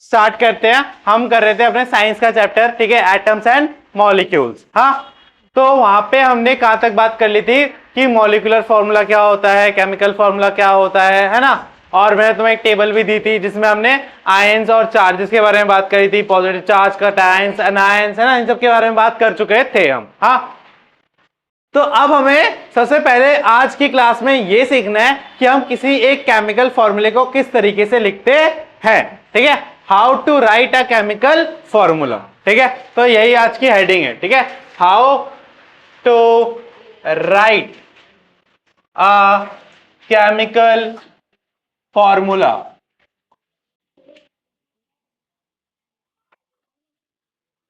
Start करते हैं। हम कर रहे थे अपने साइंस का चैप्टर, ठीक है, एटम्स एंड मॉलिक्यूल्स। हाँ, तो वहां पे हमने कहां तक बात कर ली थी कि मॉलिक्यूलर फॉर्मूला क्या होता है, केमिकल फॉर्मूला क्या होता है ना। और मैंने तुम्हें एक टेबल भी दी थी जिसमें हमने आयंस और चार्जेस के बारे में बात करी थी, पॉजिटिव चार्ज का, आयंस, अनायंस, है ना, इन सब के बारे में बात कर चुके थे हम। हाँ, तो अब हमें सबसे पहले आज की क्लास में यह सीखना है कि हम किसी एक केमिकल फॉर्मूले को किस तरीके से लिखते हैं, ठीक है, how to write a chemical formula, ठीक है। तो यही आज की हेडिंग है, ठीक है, how to write a chemical formula.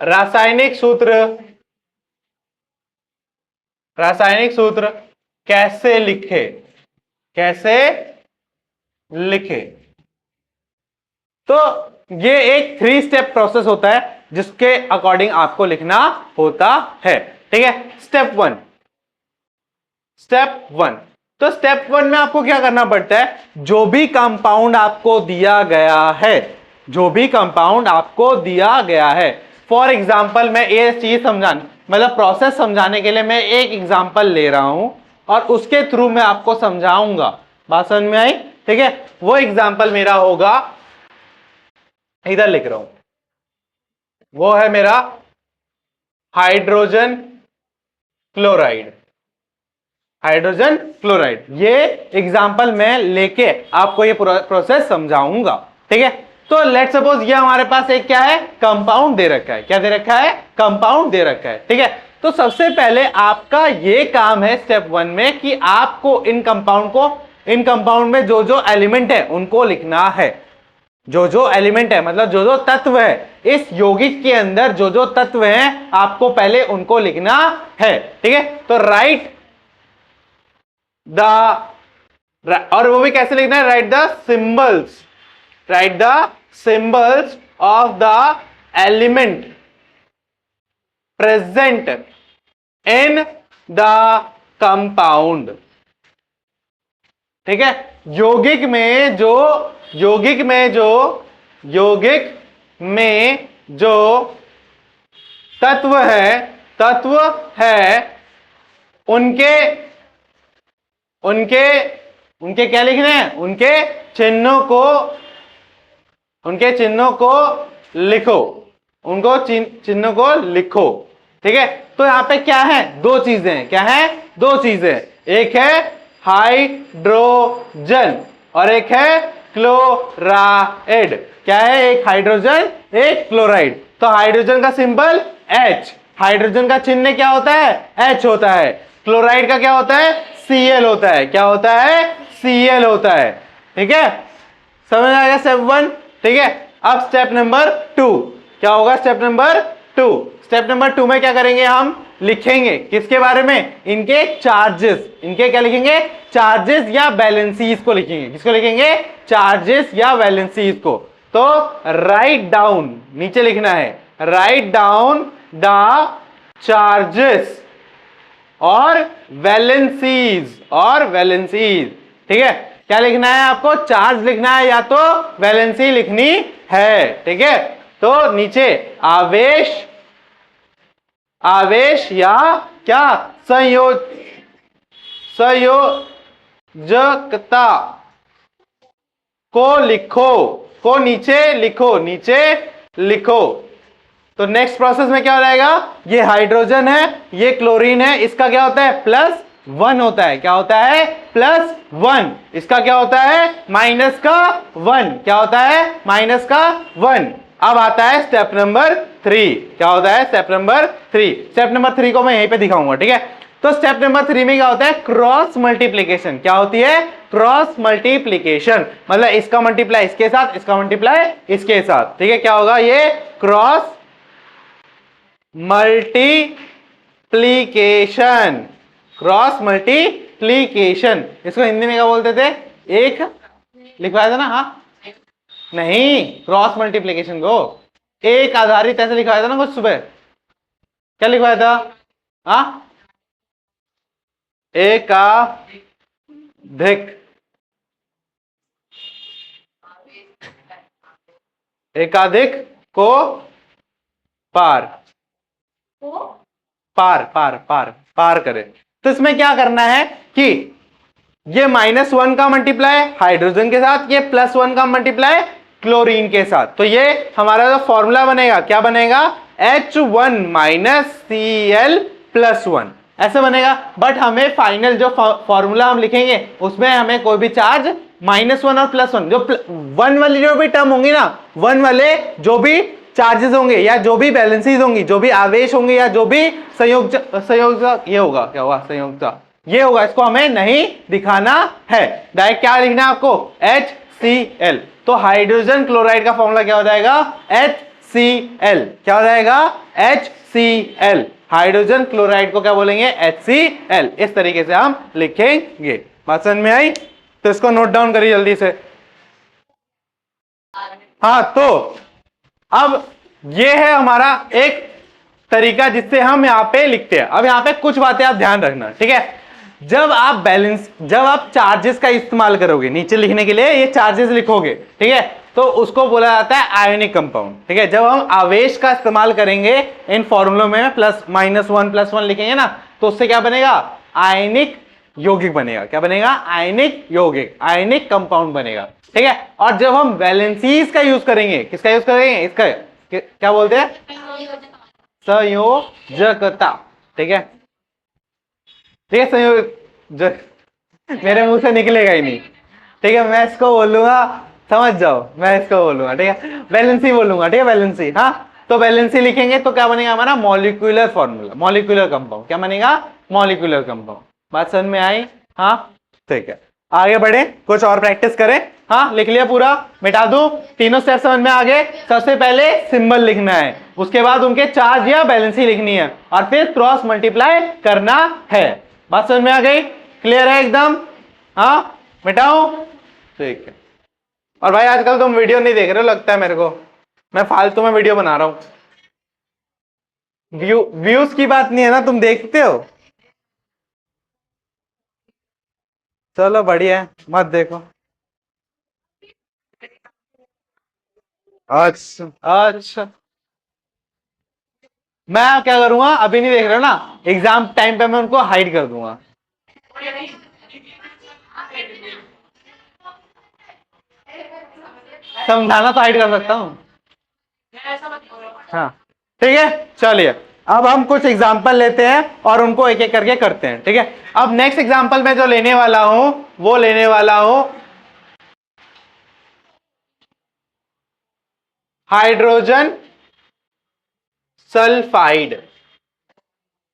रासायनिक सूत्र, रासायनिक सूत्र कैसे लिखे, कैसे लिखे। तो ये एक 3 स्टेप प्रोसेस होता है जिसके अकॉर्डिंग आपको लिखना होता है, ठीक है। Step one, step one. तो स्टेप वन में आपको क्या करना पड़ता है, जो भी कंपाउंड आपको दिया गया है, जो भी कंपाउंड आपको दिया गया है, फॉर एग्जाम्पल मैं ये चीज समझाने, मतलब प्रोसेस समझाने के लिए मैं एक एग्जाम्पल ले रहा हूं और उसके थ्रू मैं आपको समझाऊंगा। बात समझ में आई, ठीक है। वो एग्जाम्पल मेरा होगा, इधर लिख रहा हूं, वो है मेरा हाइड्रोजन क्लोराइड, हाइड्रोजन क्लोराइड। ये एग्जाम्पल मैं लेके आपको ये प्रोसेस समझाऊंगा, ठीक है। तो लेट्स सपोज ये हमारे पास एक क्या है, कंपाउंड दे रखा है। क्या दे रखा है, कंपाउंड दे रखा है, ठीक है। तो सबसे पहले आपका ये काम है स्टेप वन में कि आपको इन कंपाउंड को, इन कंपाउंड में जो जो एलिमेंट है उनको लिखना है। जो जो एलिमेंट है मतलब जो जो तत्व है इस यौगिक के अंदर, जो जो तत्व हैं आपको पहले उनको लिखना है, ठीक है। तो राइट द, और वो भी कैसे लिखना है, right the symbols, right the symbols of the element present in the compound, ठीक है। यौगिक में जो, यौगिक में जो, यौगिक में जो तत्व है, तत्व है उनके, उनके उनके क्या लिखने हैं, उनके चिन्हों को, उनके चिन्हों को लिखो, उनको चिन्हों को लिखो, ठीक है। तो यहां पे क्या है, दो चीजें, क्या है, दो चीजें, एक है हाइड्रोजन और एक है क्लोराइड। क्या है, एक हाइड्रोजन एक क्लोराइड। तो हाइड्रोजन का सिंबल H, हाइड्रोजन का चिन्ह क्या होता है, H होता है। क्लोराइड का क्या होता है, Cl होता है। क्या होता है, Cl होता है, ठीक है। समझ आ गया स्टेप वन, ठीक है। अब स्टेप नंबर टू क्या होगा, step number two, step number two में क्या करेंगे, हम लिखेंगे किसके बारे में, इनके चार्जेस, इनके क्या लिखेंगे, चार्जेस या वैलेंसीज को लिखेंगे। किसको लिखेंगे, चार्जेस या वैलेंसीज को। तो राइट डाउन, नीचे लिखना है, राइट डाउन द चार्जेस और वैलेंसीज, और वैलेंसीज, ठीक है। क्या लिखना है आपको, चार्ज लिखना है या तो वैलेंसी लिखनी है, ठीक है। तो नीचे आवेश, आवेश या क्या, संयोजकता को लिखो, को नीचे लिखो, नीचे लिखो। तो नेक्स्ट प्रोसेस में क्या हो जाएगा, ये हाइड्रोजन है, ये क्लोरीन है, इसका क्या होता है, +1 होता है। क्या होता है, +1। इसका क्या होता है, -1। क्या होता है, -1। अब आता है स्टेप नंबर 3। क्या होता है, स्टेप नंबर 3। स्टेप नंबर 3 को मैं यहीं पे दिखाऊंगा, ठीक है। तो स्टेप नंबर 3 में क्या होता है, क्रॉस मल्टीप्लीकेशन। क्या होती है, क्रॉस मल्टीप्लीकेशन, मतलब इसका मल्टीप्लाई इसके साथ, इसका मल्टीप्लाई इसके साथ, ठीक है। क्या होगा, ये क्रॉस मल्टीप्लीकेशन, क्रॉस मल्टीप्लीकेशन। इसको हिंदी में क्या बोलते थे, एक लिखवाया था ना, हाँ नहीं, क्रॉस मल्टीप्लीकेशन को एक आधारित ऐसे लिखवाया था ना कुछ सुबह, क्या लिखवाया था, हाँ, एकाधिक, एकाधिक को पार पार पार पार पार करे। तो इसमें क्या करना है कि ये -1 का मल्टीप्लाई हाइड्रोजन के साथ, ये +1 का मल्टीप्लाई क्लोरीन के साथ। तो ये हमारा जो फॉर्मूला बनेगा क्या बनेगा, H1 Cl+1 ऐसे बनेगा। बट हमें फाइनल जो फॉर्मूला हम लिखेंगे उसमें हमें कोई भी चार्ज -1 और +1 जो 1 वाली जो भी टर्म होंगी ना, 1 वाले जो भी चार्जेस होंगे या जो भी बैलेंसीज होंगी, जो भी आवेश होंगे या जो भी संयोग ये होगा, क्या होगा, संयोजकता ये होगा, इसको हमें नहीं दिखाना है। डायरेक्ट क्या लिखना है आपको, HCl। तो हाइड्रोजन क्लोराइड का फॉर्मूला क्या हो जाएगा, HCl। क्या हो जाएगा, HCl। हाइड्रोजन क्लोराइड को क्या बोलेंगे, HCl। इस तरीके से हम लिखेंगे। बात समझ में आई? तो इसको नोट डाउन करिए जल्दी से। हाँ, तो अब ये है हमारा एक तरीका जिससे हम यहां पे लिखते हैं। अब यहां पे कुछ बातें आप ध्यान रखना, ठीक है। जब आप चार्जेस का इस्तेमाल करोगे नीचे लिखने के लिए, ये चार्जेस लिखोगे, ठीक है, तो उसको बोला जाता है आयोनिक कंपाउंड, ठीक है। जब हम आवेश का इस्तेमाल करेंगे इन फॉर्मूलों में, +1 लिखेंगे ना, तो उससे क्या बनेगा, आयनिक यौगिक बनेगा। क्या बनेगा, आयनिक यौगिक, आयनिक कंपाउंड बनेगा, ठीक है। और जब हम वैलेंसीज का यूज करेंगे, किसका यूज करेंगे, इसका क्या बोलते हैं, संयोजकता, ठीक है। ठीक है, संयोजक मेरे मुंह से निकलेगा ही नहीं, ठीक है। मैं इसको बोलूंगा, समझ जाओ, मैं इसको बोलूंगा, ठीक है, वैलेंसी बोलूंगा, ठीक है, वैलेंसी। हाँ, तो वैलेंसी लिखेंगे तो क्या बनेगा हमारा, मॉलिक्यूलर फॉर्मूला, मॉलिक्यूलर कंपाउंड। क्या बनेगा, मॉलिक्यूलर कंपाउंड। बात समझ में आई? हाँ, ठीक है, आगे बढ़े, कुछ और प्रैक्टिस करें। हाँ, लिख लिया पूरा, मिटा दूं, तीनों स्टेप समझ में आ गए। सबसे पहले सिंबल लिखना है, उसके बाद उनके चार्ज या बैलेंसी लिखनी है, और फिर क्रॉस मल्टीप्लाई करना है। बात समझ में आ गई, क्लियर है एकदम? हाँ, मिटाऊं, ठीक है। और भाई आजकल तुम वीडियो नहीं देख रहे हो लगता है मेरे को, मैं फालतू में वीडियो बना रहा हूं। व्यूज की बात नहीं है ना, तुम देखते हो, चलो बढ़िया है, मत देखो। अच्छा अच्छा, मैं क्या करूंगा, अभी नहीं देख रहा ना, एग्जाम टाइम पे मैं उनको हाइड कर दूंगा। समझाना तो हाइड कर सकता हूँ। हाँ, ठीक है, चलिए अब हम कुछ एग्जाम्पल लेते हैं और उनको एक एक करके करते हैं, ठीक है। अब नेक्स्ट एग्जाम्पल में जो लेने वाला हूं वो लेने वाला हूं हाइड्रोजन सल्फाइड,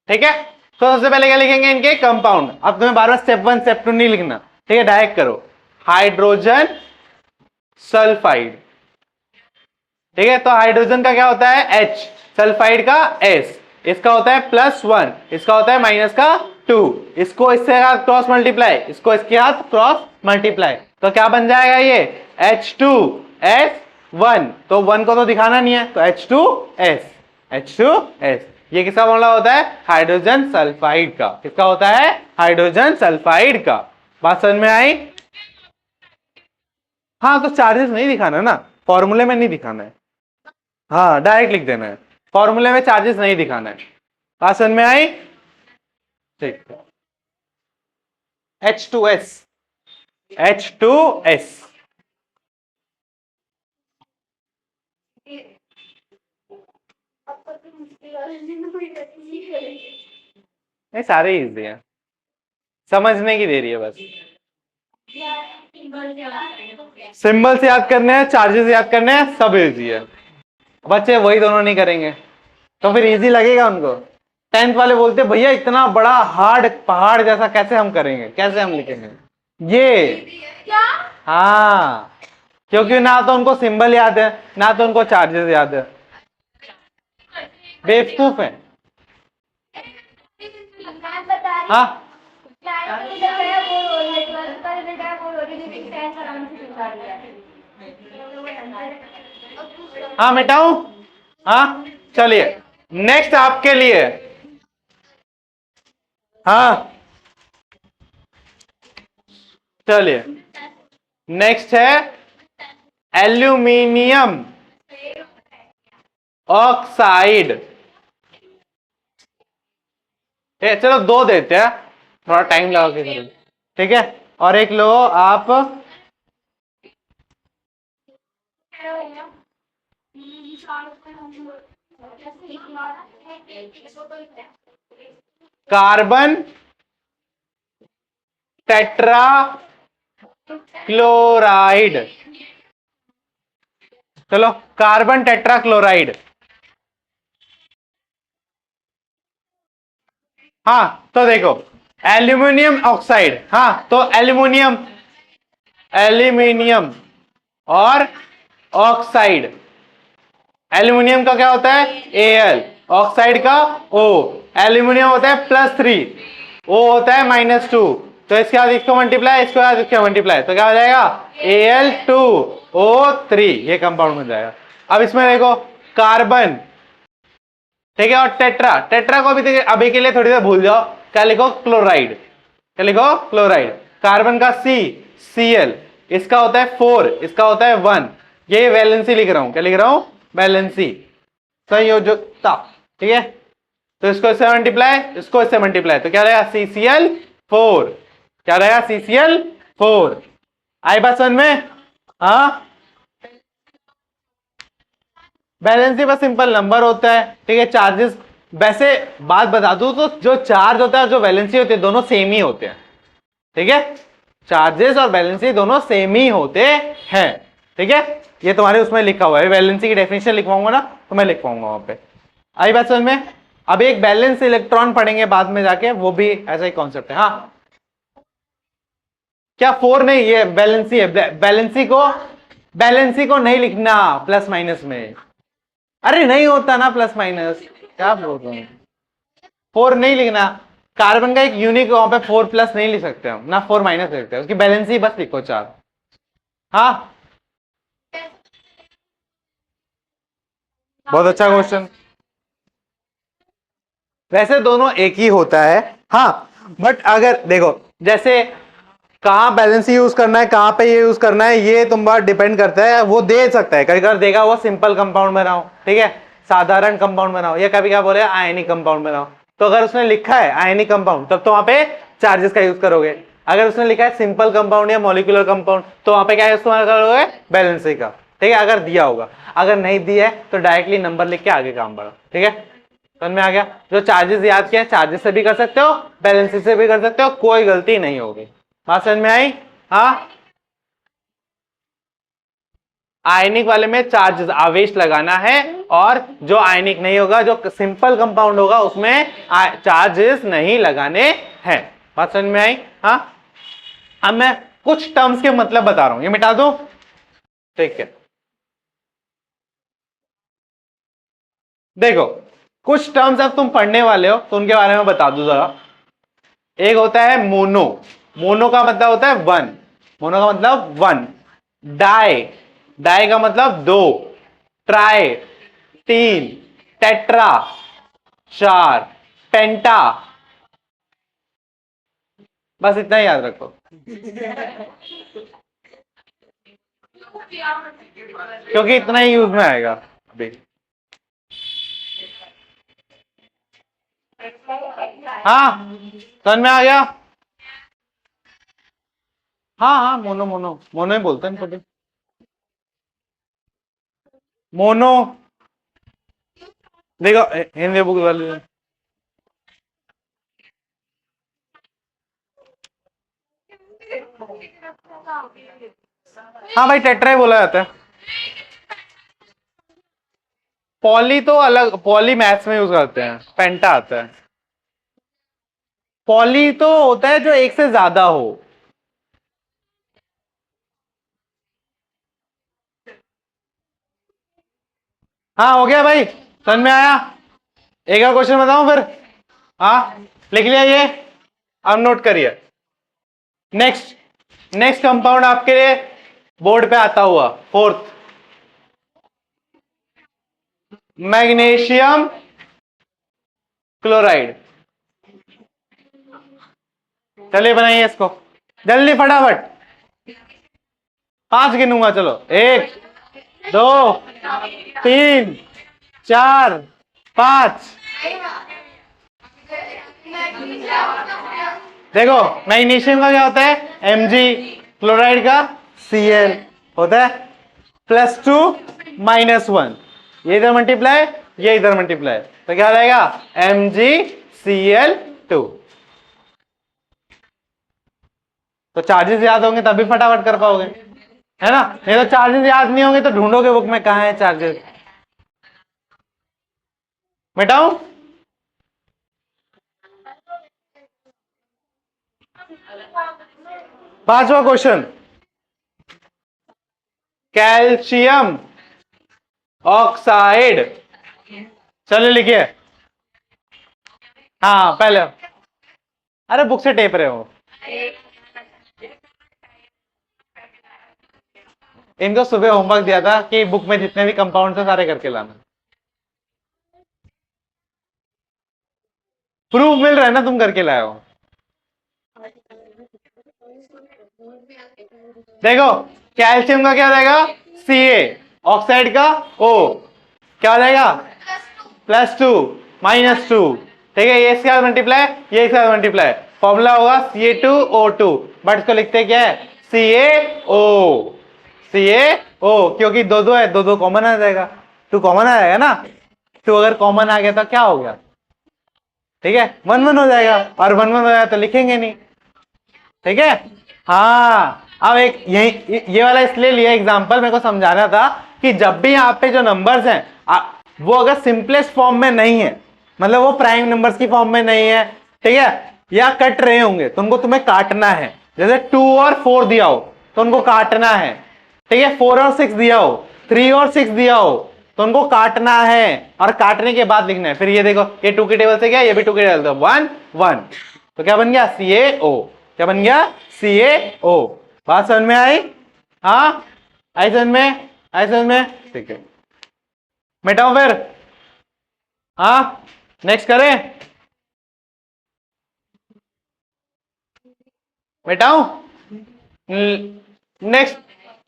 ठीक है। तो सबसे पहले क्या लिखेंगे, इनके कंपाउंड। अब तुम्हें बार बार स्टेप 1 स्टेप 2 नहीं लिखना, ठीक है, डायरेक्ट करो, हाइड्रोजन सल्फाइड, ठीक है। तो हाइड्रोजन का क्या होता है H, सल्फाइड का S, इसका होता है +1, इसका होता है -2, इसको इससे क्रॉस मल्टीप्लाई, इसको इसके साथ क्रॉस मल्टीप्लाई, तो क्या बन जाएगा ये H2S1। तो 1 को तो दिखाना नहीं है, तो H2S। ये किसका फॉर्मूला होता है, हाइड्रोजन सल्फाइड का। किसका होता है, हाइड्रोजन सल्फाइड का। बात समझ में आई? हाँ, तो चार्जेस नहीं दिखाना ना, फॉर्मूले में नहीं दिखाना है। हाँ, डायरेक्ट लिख देना है, फॉर्मूले में चार्जेस नहीं दिखाना है। बात समझ में आई? ठीक है, H2S, H2S। ये सारे इजी हैं, समझने की देरी है बस। सिंबल से याद करने हैं, चार्जेस याद करने हैं, सब इजी है। बच्चे वही दोनों नहीं करेंगे तो फिर इजी लगेगा उनको। 10th वाले बोलते भैया इतना बड़ा हार्ड पहाड़ जैसा कैसे हम करेंगे, कैसे हम लिखेंगे ये। क्या? हाँ, क्योंकि ना तो उनको सिंबल याद है ना तो उनको चार्जेस याद है, बेवकूफ है। हाँ, हाँ मिटाऊं, हाँ चलिए नेक्स्ट आपके लिए। हाँ चलिए, नेक्स्ट है एल्यूमिनियम ऑक्साइड। चलो दो देते हैं, थोड़ा टाइम लगा के करें, ठीक है। और एक लो आप कार्बन टेट्रा क्लोराइड। चलो कार्बन टेट्रा क्लोराइड। हाँ तो देखो एल्यूमिनियम ऑक्साइड, हाँ तो एल्यूमिनियम, एल्यूमिनियम और ऑक्साइड। एल्यूमिनियम का क्या होता है Al, ऑक्साइड का O। एल्यूमिनियम होता है +3, O होता है -2, तो इसके बाद इसको मल्टीप्लाई, इसके बाद इसको मल्टीप्लाई, तो क्या हो जाएगा Al2O3, ये कंपाउंड बन जाएगा। अब इसमें देखो कार्बन, ठीक है, और टेट्रा, टेट्रा को अभी के लिए थोड़ी देर भूल जाओ, क्या लिखो क्लोराइड, क्या लिखो क्लोराइड। कार्बन का C, Cl, इसका होता है 4, इसका होता है 1, ये वैलेंसी लिख रहा हूं, क्या लिख रहा हूं वैलेंसी, संयोजकता, ठीक है। तो इसको इससे मल्टीप्लाई, इसको इससे मल्टीप्लाई, तो क्या रहेगा CCl4, क्या रहेगा CCl4। आई बात समझ में? हाँ वैलेंसी बस सिंपल नंबर होता है, ठीक है। चार्जेस, वैसे बात बता दूं तो जो चार्ज होता है और जो वैलेंसी होती है दोनों सेम ही होते हैं, ठीक है। चार्जेस और वैलेंसी दोनों सेम ही होते हैं, ठीक है। ये तुम्हारे उसमें लिखा हुआ है, वैलेंसी की डेफिनेशन लिखवाऊंगा ना तो मैं लिखवाऊंगा वहां पे। आई बात समझ में? अब एक बैलेंस इलेक्ट्रॉन पढ़ेंगे बाद में जाके, वो भी ऐसा ही कॉन्सेप्ट है। हाँ क्या 4 नहीं, ये बैलेंसी है, बैलेंसी को नहीं लिखना प्लस माइनस में, अरे नहीं होता ना प्लस माइनस, क्या बोल रहे हैं, 4 नहीं लिखना। कार्बन का एक यूनिक वहां पे 4 प्लस नहीं लिख सकते हम ना, 4 माइनस लिख सकते हैं, उसकी बैलेंसी बस लिखो 4। हाँ बहुत अच्छा क्वेश्चन। वैसे दोनों एक ही होता है, हाँ बट अगर देखो जैसे कहां बैलेंस यूज करना है, कहां पे ये यूज करना है, ये तुम बात डिपेंड करता है। वो दे सकता है, कभी कभी देगा वो सिंपल कंपाउंड बनाओ, ठीक है, साधारण कंपाउंड बनाओ, या कभी क्या बोले आयनिक कंपाउंड बनाओ। तो अगर उसने लिखा है आयनिक कंपाउंड तब तो वहां पे चार्जेस का यूज करोगे, अगर उसने लिखा है सिंपल कंपाउंड या मॉलिक्यूलर कंपाउंड तो वहां पे क्या इस्तेमाल करोगे बैलेंसी का, ठीक है, अगर दिया होगा। अगर नहीं दिया है तो डायरेक्टली नंबर लिख के आगे काम बढ़ो, ठीक है। समझ में आ गया? जो चार्जेस याद किया चार्जेस से भी कर सकते हो, बैलेंसी से भी कर सकते हो, कोई गलती नहीं होगी। बात समझ में आई? हाँ आयनिक वाले में चार्ज आवेश लगाना है, और जो आयनिक नहीं होगा, जो सिंपल कंपाउंड होगा उसमें चार्जेस नहीं लगाने हैं। बात समझ में आई? हाँ अब मैं कुछ टर्म्स के मतलब बता रहा हूं, ये मिटा दो, ठीक है। देखो कुछ टर्म्स अब तुम पढ़ने वाले हो तो उनके बारे में बता दो जरा। एक होता है मोनो, मोनो का मतलब होता है 1, मोनो का मतलब 1। डाई, डाई का मतलब 2। ट्राई 3, टेट्रा 4, पेंटा, बस इतना ही याद रखो क्योंकि इतना ही यूज में आएगा अभी। हाँ समझ में आ गया? हाँ हाँ मोनो मोनो मोनो ही बोलते हैं कभी, मोनो। देखो हिंदी बुक वाले, हाँ भाई टेट्रा ही बोला जाता है। पॉली तो अलग, पॉली मैथ्स में यूज करते हैं, पेंटा आता है। पॉली तो होता है जो एक से ज्यादा हो। हाँ हो गया भाई, समझ में आया? एक और क्वेश्चन बताऊं फिर? हाँ लिख लिया ये, अब नोट करिए। नेक्स्ट, नेक्स्ट कंपाउंड आपके लिए बोर्ड पे आता हुआ फोर्थ, मैग्नीशियम क्लोराइड। चलिए बनाइए इसको जल्दी फटाफट, 5 गिनूंगा, चलो 1 2 3 4 5। देखो मैग्नीशियम का क्या होता है, Mg, क्लोराइड का Cl होता है, +2 -1, ये इधर मल्टीप्लाई, ये इधर मल्टीप्लाई, तो क्या हो जाएगा MgCl2। तो चार्जेस याद होंगे तभी फटाफट कर पाओगे, है ना, नहीं तो चार्जेस याद नहीं होंगे तो ढूंढोगे बुक में कहां है चार्जेस। मिटाऊं? पांचवा क्वेश्चन, कैल्शियम ऑक्साइड, चलो लिखिए। हाँ पहले, अरे बुक से टेप रहे हो, इनको सुबह होमवर्क दिया था कि बुक में जितने भी कंपाउंड थे सारे करके लाना। प्रूफ मिल रहा है ना तुम करके लाए हो। देखो कैल्शियम का क्या हो जाएगा Ca, ऑक्साइड का O, क्या हो जाएगा +2 -2, ठीक है, ये इसके साथ मल्टीप्लाई, ये इसके साथ मल्टीप्लाई, फॉर्मूला होगा Ca2O2, बट इसको लिखते क्या है CaO, CaO, क्योंकि दो दो है, दो दो कॉमन आ जाएगा, 2 कॉमन आ जाएगा ना, 2 अगर कॉमन आ गया तो क्या हो गया, ठीक है 1 1 हो जाएगा, और 1 1 हो जाएगा तो लिखेंगे नहीं, ठीक है। हाँ अब एक यही ये वाला इसलिए लिया एग्जांपल, मेरे को समझाना था कि जब भी यहाँ पे जो नंबर्स हैं वो अगर सिंपलेस्ट फॉर्म में नहीं है, मतलब वो प्राइम नंबर्स की फॉर्म में नहीं है, ठीक है, या कट रहे होंगे तो उनको तुम्हें काटना है, जैसे 2 और 4 दिया हो तो उनको काटना है, ठीक है, 4 और 6 दिया हो, 3 और 6 दिया हो तो उनको काटना है, और काटने के बाद लिखना है। फिर ये देखो ये 2 के टेबल से क्या, ये भी 2 के टेबल से 1 1, तो क्या बन गया CaO, क्या बन गया CaO। बात समझ में आई? हाँ आई समझ में, आई समझ में, ठीक है मिटाओ फिर। हाँ नेक्स्ट करें, मिटाऊं? नेक्स्ट,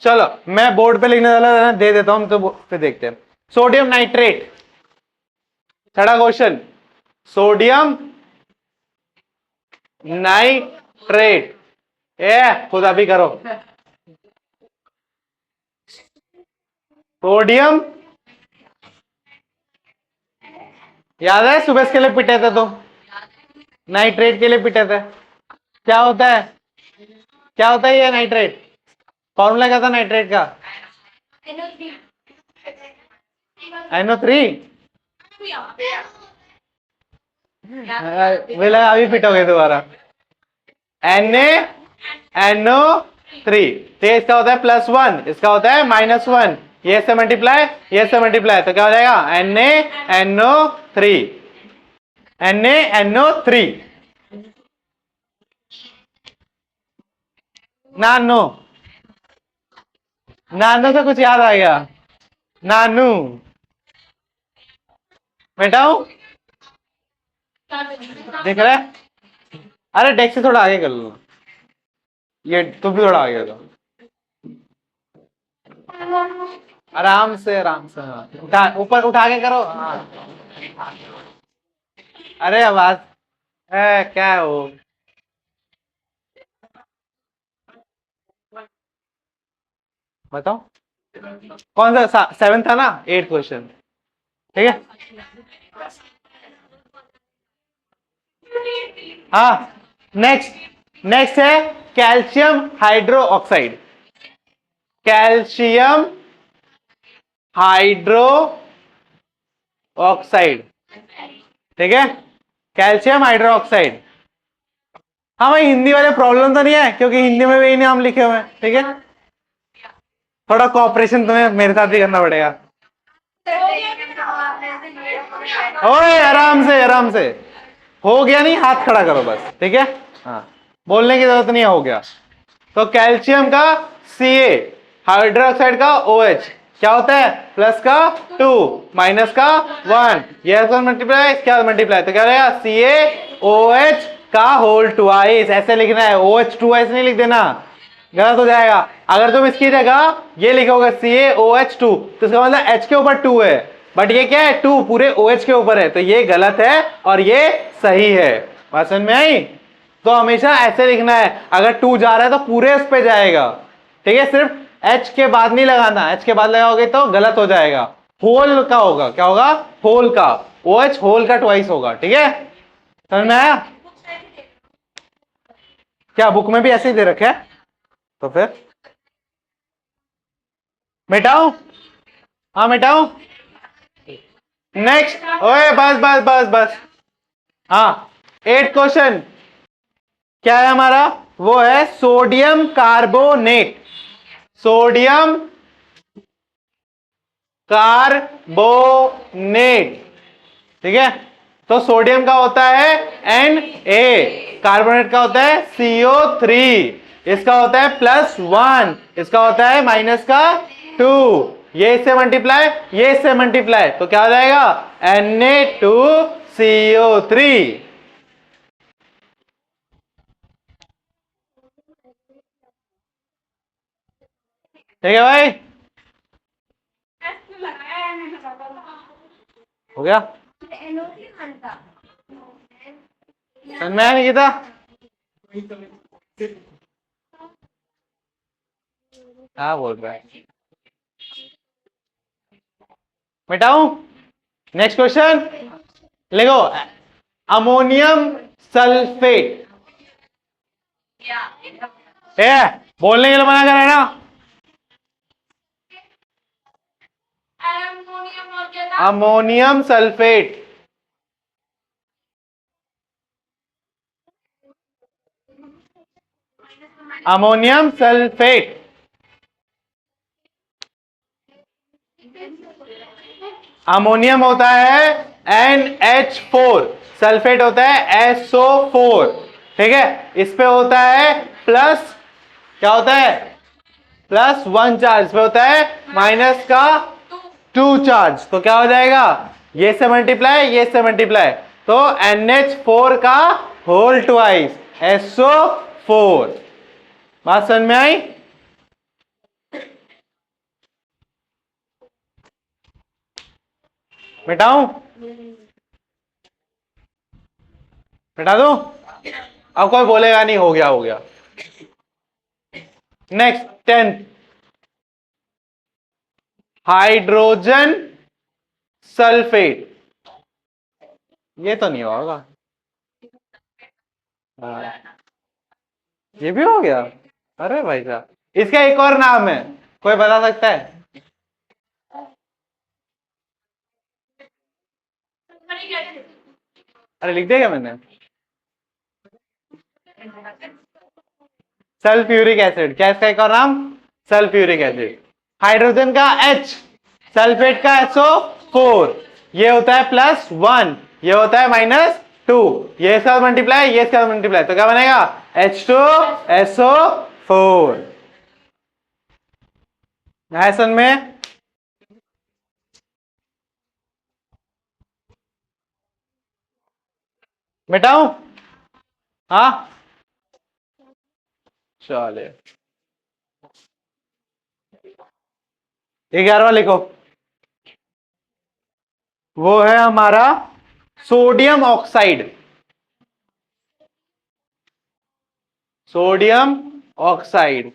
चलो मैं बोर्ड पे लिखने वाला दे देता हूं तो फिर देखते हैं। सोडियम नाइट्रेट, छठा क्वेश्चन, सोडियम नाइट्रेट, ए खुद अभी करो, सोडियम, याद है सुबह के लिए पिटे थे तो, नाइट्रेट के लिए पिटे थे, क्या होता है, क्या होता है ये नाइट्रेट, फॉर्मूला क्या था नाइट्रेट का, NO3, बोला अभी पिटोगे दोबारा, NaNO3, तो इसका होता है +1, इसका होता है -1, ये से मल्टीप्लाई, ये से मल्टीप्लाई, तो क्या हो जाएगा NaNO3, NaNO3, नानो, नानो से कुछ याद आ गया, नानू, बेटाऊ देख रहा है, अरे डेस्क से थोड़ा आगे कर लो, ये तुम भी थोड़ा आगे कर, आराम से आराम से, हाँ उठा, ऊपर उठा के करो, हाँ अरे आवाज क्या है वो, बताओ कौन सा 7 था ना, 8 क्वेश्चन, ठीक है, हाँ नेक्स्ट, नेक्स्ट है calcium hydro oxide, calcium hydro oxide, ठीक है, कैल्शियम हाइड्रो ऑक्साइड। हाँ भाई हिंदी वाले प्रॉब्लम तो नहीं है क्योंकि हिंदी में भी नाम लिखे हुए हैं, ठीक है, थोड़ा कोऑपरेशन तुम्हें मेरे साथ भी करना पड़ेगा, ओए आराम से आराम से, हो गया नहीं हाथ खड़ा करो बस, ठीक है, हाँ बोलने की जरूरत नहीं है, हो गया। तो कैल्शियम का Ca, हाइड्रोक्साइड का OH, क्या होता है प्लस का 2 माइनस का 1, ये मल्टीप्लाई, इसके मल्टीप्लाई, तो क्या रहेगा CaOH का होल ट्वाइस, ऐसे लिखना है, OH ट्वाइस नहीं लिख देना, गलत हो जाएगा। अगर तुम इसकी जगह ये लिखोगे CaOH2 तो इसका मतलब H के ऊपर 2 है, बट ये क्या है, 2 पूरे OH के ऊपर है, तो ये गलत है और ये सही है। बात समझ में आई? तो हमेशा ऐसे लिखना है, अगर 2 जा रहा है तो पूरे उस पे जाएगा, ठीक है, सिर्फ H के बाद नहीं लगाना, H के बाद लगाओगे तो गलत हो जाएगा, होल का होगा, क्या होगा, होल का, OH होल का ट्वाइस होगा, ठीक है, समझ में आया? क्या बुक में भी ऐसे ही दे रखे है? तो फिर मिटाऊं? हाँ मिटाऊं। नेक्स्ट, ओए बस बस बस बस। हाँ, 8th क्वेश्चन क्या है हमारा, वो है सोडियम कार्बोनेट, सोडियम कार्बोनेट, ठीक है। तो सोडियम का होता है Na, कार्बोनेट का होता है CO3, इसका होता है +1, इसका होता है माइनस का 2, ये इससे मल्टीप्लाई, ये इससे मल्टीप्लाई, तो क्या हो जाएगा, Na2CO3, ठीक है भाई, हो गया, समझ में आया निकिता? हाँ बोल रहा है, मिटाऊं? नेक्स्ट क्वेश्चन लिखो, अमोनियम सल्फेट, ए बोलने के लिए मना कर रहा है ना, ammonium sulphate, ammonium sulphate, ammonium होता है NH4, सल्फेट होता है SO4, ठीक है, इस पे होता है प्लस, क्या होता है, +1 चार्ज, इस पे होता है माइनस का 2 चार्ज, तो क्या हो जाएगा, ये से मल्टीप्लाई, ये से मल्टीप्लाई, तो NH4 का होल ट्वाइस SO4, बात समझ में आई? मिटाऊं? मिटा दूं? अब कोई बोलेगा नहीं, हो गया हो गया। नेक्स्ट 10th, हाइड्रोजन सल्फेट, ये तो नहीं होगा, ये भी हो गया, अरे भाई साहब, इसका एक और नाम है, कोई बता सकता है? अरे लिख दिया क्या मैंने, सल्फ्यूरिक एसिड, क्या इसका एक और नाम, सल्फ्यूरिक एसिड, हाइड्रोजन का H, सल्फेट का SO4, ये होता है +1, ये होता है -2, ये इसका मल्टीप्लाई, ये इसका मल्टीप्लाई, तो क्या बनेगा, H2SO4, है में? मिटाऊं? हाँ चले, 11वां लिखो, वो है हमारा सोडियम ऑक्साइड, सोडियम ऑक्साइड,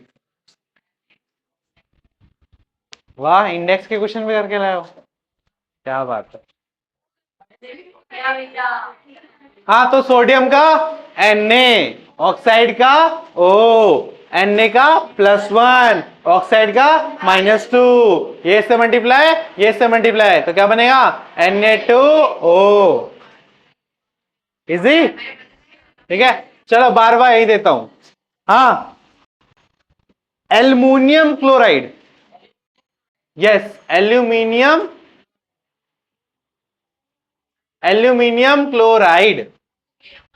वाह इंडेक्स के क्वेश्चन भी करके लाए हो, क्या बात है। हाँ तो सोडियम का Na, ऑक्साइड का O, Na का +1, ऑक्साइड का -2, ये से मल्टीप्लाई, ये से मल्टीप्लाई, तो क्या बनेगा, Na2O, इजी, ठीक है। चलो 12वां यही देता हूं, हाँ, aluminium chloride, yes aluminium, aluminium chloride,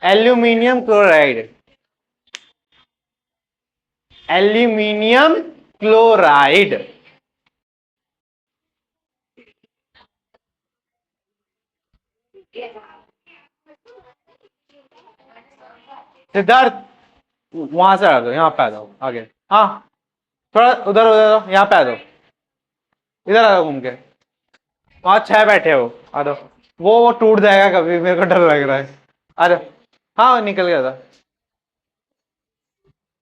aluminium chloride, aluminium chloride, Siddharth वहां से आ जाओ, यहाँ पे आ जाओ आगे, हाँ थोड़ा उधर उधर, यहाँ पे आ जाओ, इधर आ जाओ घूम के, वहां 6 बैठे हो, आ जाओ। वो टूट जाएगा कभी, मेरे को डर लग रहा है। आ जाओ। हाँ निकल गया था।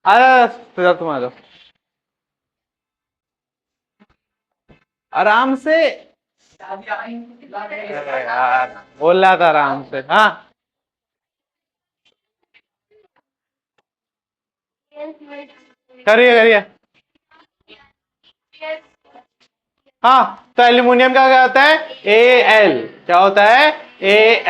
आ जाओ तुम, आ जाओ आराम से। अरे यार बोल रहा था आराम से। हाँ करिए करिए। हाँ तो एल्यूमिनियम का क्या होता है, Al। क्या होता है,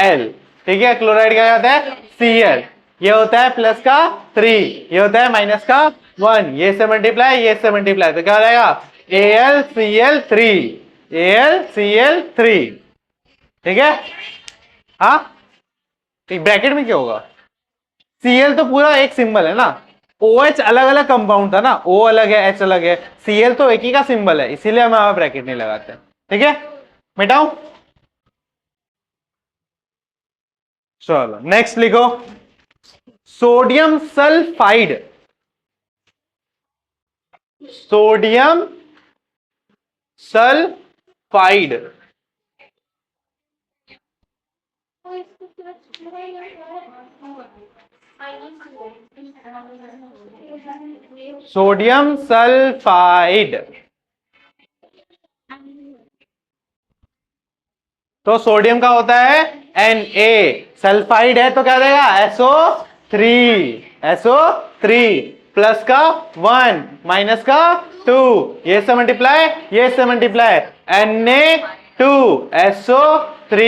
Al। ठीक है, क्लोराइड का क्या होता है, Cl। ये होता है प्लस का 3, ये होता है माइनस का 1, ये से मल्टीप्लाई, ये से मल्टीप्लाई, तो क्या हो जाएगा, AlCl3। AlCl3। ठीक है। हाँ ब्रैकेट में क्या होगा, Cl तो पूरा एक सिंबल है ना, OH अलग अलग कंपाउंड था ना, O अलग है, H अलग है, Cl तो एक ही का सिंबल है, इसीलिए हम यहाँ ब्रैकेट नहीं लगाते। ठीक है, मिटाऊं। चलो नेक्स्ट लिखो, sodium sulphide. Sodium sulphide. Sodium sulphide. तो सोडियम का होता है Na, सल्फाइड है तो क्या देगा, SO3। SO3 प्लस का 1 माइनस का 2, ये से मल्टीप्लाई, ये से मल्टीप्लाई, Na2SO3।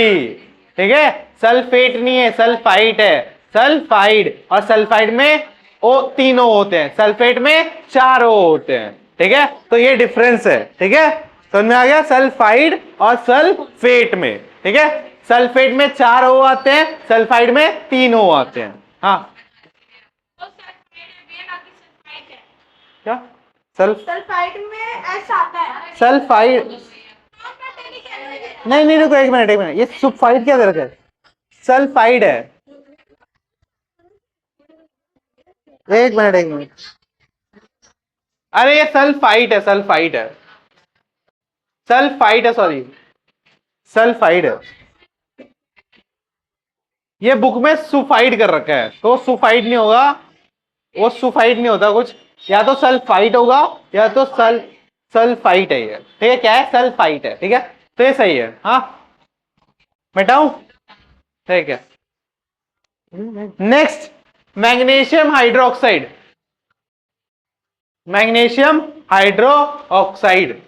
ठीक है, सल्फेट नहीं है, सल्फाइड है। सल्फाइड, और सल्फाइड में ओ तीनों होते हैं, सल्फेट में 4 ओ होते हैं। ठीक है, तो ये डिफरेंस है। ठीक है, समझ में आ गया, सल्फाइड और सल्फेट में। ठीक है, सल्फेट में 4 ओ आते हैं, सल्फाइड में 3 ओ आते हैं। हाँ क्या, सल्फाइड में एस आता है, सल्फाइड। नहीं नहीं रुको, एक मिनट एक मिनट, ये सल्फाइड क्या दरअसल है, सल्फाइड है। एक मिनट एक मिनट, अरे ये सल्फाइड है, सल्फाइड है, सल्फाइड है, सॉरी सल्फाइड है। ये बुक में सुफाइड कर रखा है, तो सुफाइड नहीं होगा, वो सुफाइड नहीं होता कुछ, या तो सल्फाइड होगा या तो सल्फाइट है ये। ठीक है, क्या है, सल्फाइट है। ठीक है, तो ये सही है। हाँ मिटाऊं, ठीक है। Next, magnesium hydroxide. Magnesium hydro oxide.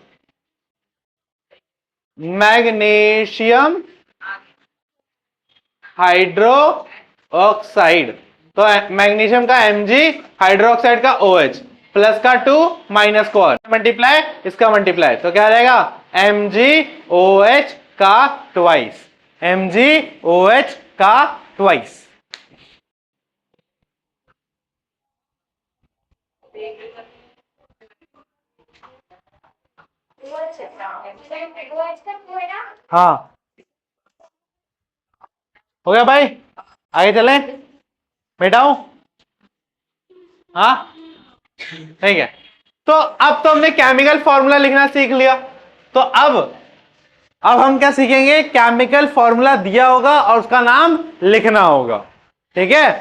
Magnesium hydro oxide. तो मैग्नीशियम का Mg, हाइड्रोक्साइड का OH, प्लस का 2 माइनस को मल्टीप्लाई, इसका मल्टीप्लाई, तो क्या रहेगा, MgOH का ट्वाइस, MgOH का ट्वाइस। हाँ हो गया भाई, आगे चले, मिटाऊं। हाँ ठीक है, तो अब तो हमने केमिकल फॉर्मूला लिखना सीख लिया, तो अब हम क्या सीखेंगे, केमिकल फॉर्मूला दिया होगा और उसका नाम लिखना होगा। ठीक है,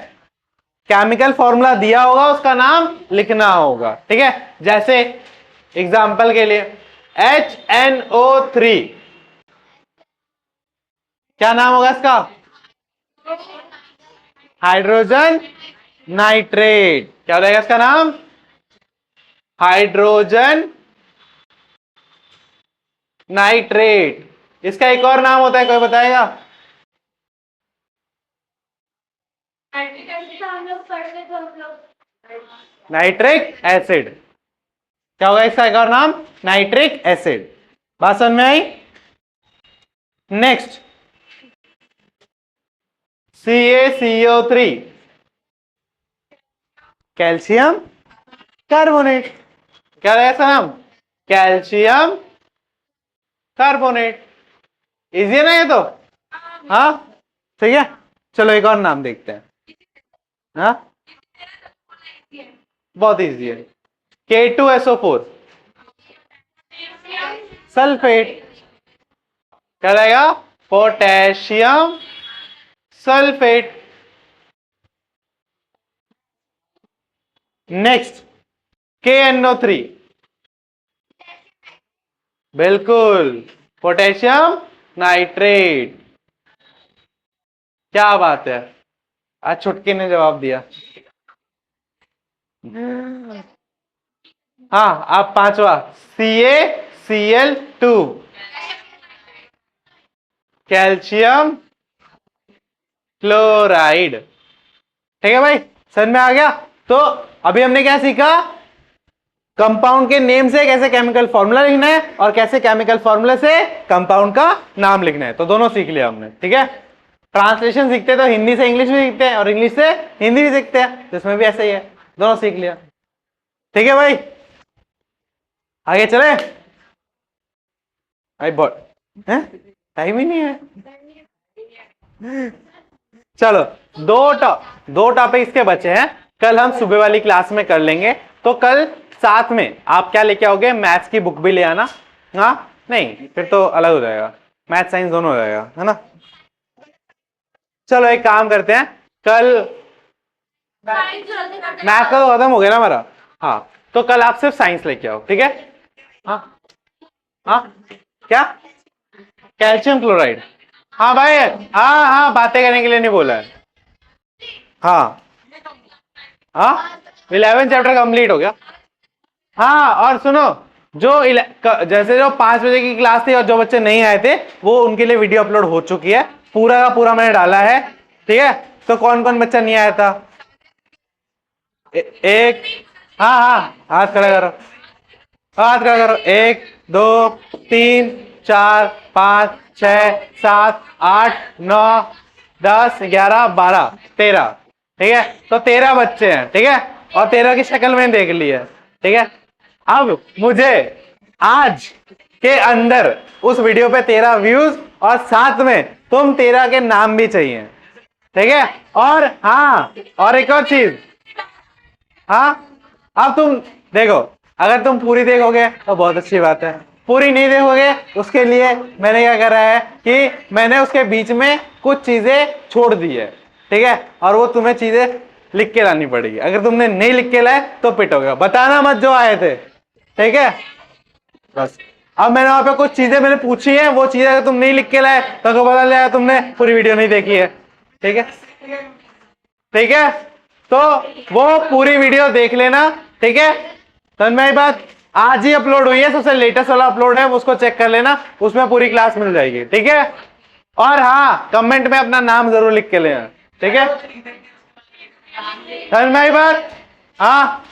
केमिकल फॉर्मूला दिया होगा, उसका नाम लिखना होगा। ठीक है, जैसे एग्जांपल के लिए HNO3, क्या नाम होगा इसका, हाइड्रोजन नाइट्रेट। क्या हो जाएगा इसका नाम, हाइड्रोजन नाइट्रेट। इसका एक और नाम होता है, कोई बताएगा, नाइट्रिक एसिड। क्या होगा इसका एक और नाम, नाइट्रिक एसिड। बात समझ में आई। Next, CaCO3, calcium carbonate. क्या रहेगा इसका नाम, कैल्शियम कार्बोनेट। इजी है ना ये तो। हाँ ठीक है, चलो एक और नाम देखते हैं। हाँ बहुत इजी है, K2SO4, सल्फेट। क्या रहेगा? Potassium sulphate. नेक्स्ट KNO3, बिल्कुल, पोटेशियम नाइट्रेट। क्या बात है, आज छुटकी ने जवाब दिया। हाँ, आप पांचवा CaCl2, कैल्शियम क्लोराइड। ठीक है भाई, समझ में आ गया? तो अभी हमने क्या सीखा? कंपाउंड के नेम से कैसे केमिकल फॉर्मूला लिखना है और कैसे केमिकल फॉर्मूला से कंपाउंड का नाम लिखना है, तो दोनों सीख लिया हमने। ठीक है, ट्रांसलेशन सीखते हैं तो हिंदी से इंग्लिश भी सीखते हैं और इंग्लिश से हिंदी भी सीखते हैं, तो इसमें भी ऐसा ही है, दोनों सीख लिया। ठीक है भाई, आगे चले। भाई बहुत टाइम ही नहीं है। चलो, दो टॉपिक्स के बचे हैं, कल हम सुबह वाली क्लास में कर लेंगे। तो कल साथ में आप क्या लेके आओगे? मैथ्स की बुक भी ले आना। हाँ, नहीं फिर तो अलग हो जाएगा, मैथ साइंस दोनों हो जाएगा, है ना? चलो एक काम करते हैं, कल मैथ का तो खत्म हो गया ना हमारा। हाँ, तो कल आप सिर्फ साइंस लेके आओ, ठीक है? हाँ हाँ, क्या? Calcium chloride? हाँ भाई, हाँ हाँ, बातें करने के लिए नहीं बोला है। हाँ हाँ, 11 चैप्टर कंप्लीट हो गया। हाँ, और सुनो, जैसे जो 5 बजे की क्लास थी और जो बच्चे नहीं आए थे, वो उनके लिए वीडियो अपलोड हो चुकी है, पूरा का पूरा मैंने डाला है। ठीक है, तो कौन कौन बच्चा नहीं आया था? एक, हाँ हाँ, हाथ खड़ा करो, हाथ खड़ा करो। 1 2 3 4 5 6 7 8 9 10 11 12 13। ठीक है, तो 13 बच्चे हैं। ठीक है, और 13 की शक्ल मैंने देख ली है। ठीक है, अब मुझे आज के अंदर उस वीडियो पे 13 व्यूज और साथ में तुम 13 के नाम भी चाहिए। ठीक है, और हाँ, और एक और चीज, हाँ, अब तुम देखो, अगर तुम पूरी देखोगे तो बहुत अच्छी बात है, पूरी नहीं देखोगे उसके लिए मैंने क्या करा है कि मैंने उसके बीच में कुछ चीजें छोड़ दी है। ठीक है, और वो तुम्हें चीजें लिख के लानी पड़ेगी, अगर तुमने नहीं लिख के लाए तो पिटोगे, बताना मत जो आए थे। ठीक है, बस। अब मैंने वहां पे कुछ चीजें मैंने पूछी है, वो चीजें अगर तुम नहीं लिख के लाए तो पता चलेगा तुमने पूरी वीडियो नहीं देखी है। ठीक है, ठीक है, तो वो पूरी वीडियो देख लेना। ठीक है, समझ में आई बात? आज ही अपलोड हुई है, सबसे लेटेस्ट वाला अपलोड है, उसको चेक कर लेना, उसमें पूरी क्लास मिल जाएगी। ठीक है, और हाँ, कमेंट में अपना नाम जरूर लिख के लेना। ठीक है, समझ में आई बात? हाँ,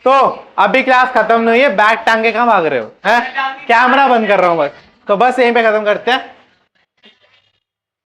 तो अभी क्लास खत्म नहीं हुई है, बैग टांग के कहां भाग रहे हो? हैं, कैमरा बंद कर रहा हूं बस, तो बस यहीं पे खत्म करते हैं।